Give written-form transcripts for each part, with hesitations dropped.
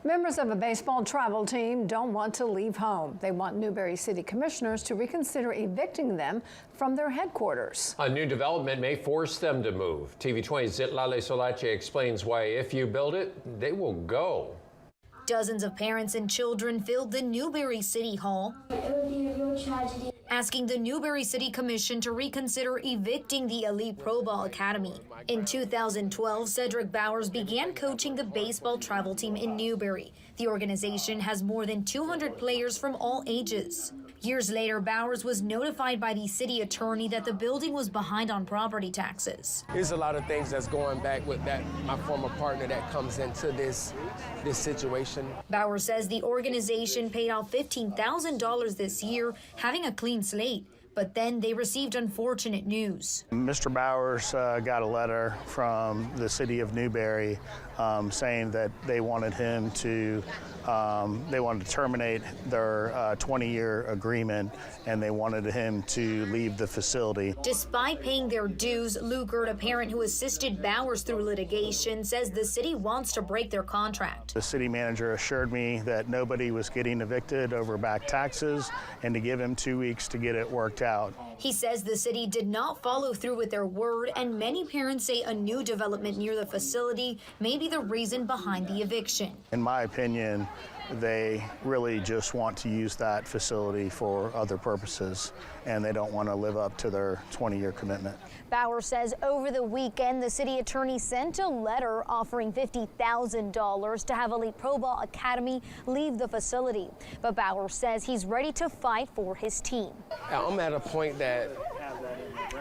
Members of a baseball travel team don't want to leave home. They want Newberry City Commissioners to reconsider evicting them from their headquarters. A new development may force them to move. TV 20's Zitlali Solache explains why if you build it, they will go. Dozens of parents and children filled the Newberry City Hall, asking the Newberry City Commission to reconsider evicting the elite Pro Ball Academy. In 2012, Cedric Bowers began coaching the baseball travel team in Newberry. The organization has more than 200 players from all ages. Years later, Bowers was notified by the city attorney that the building was behind on property taxes. There's a lot of things that's going back with that, my former partner, that comes into this situation. Bowers says the organization paid out $15,000 this year, having a clean slate. But then they received unfortunate news. Mr. Bowers got a letter from the city of Newberry saying that they wanted him to terminate their 20-year agreement, and they wanted him to leave the facility. Despite paying their dues, Lukert, a parent who assisted Bowers through litigation, says the city wants to break their contract. The city manager assured me that nobody was getting evicted over back taxes and to give him 2 weeks to get it worked out. He says the city did not follow through with their word, and many parents say a new development near the facility may be the reason behind the eviction. In my opinion, they really just want to use that facility for other purposes, and they don't want to live up to their 20-year commitment. Bowers says over the weekend, the city attorney sent a letter offering $50,000 to have Elite Pro Ball Academy leave the facility. But Bowers says he's ready to fight for his team. I'm at a point that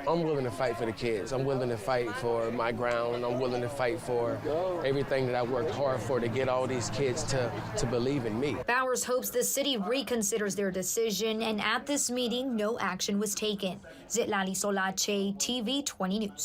I'm willing to fight for the kids. I'm willing to fight for my ground. I'm willing to fight for everything that I worked hard for to get all these kids to believe in me. Bowers hopes the city reconsiders their decision, and at this meeting, no action was taken. Zitlali Solache, TV 20 News.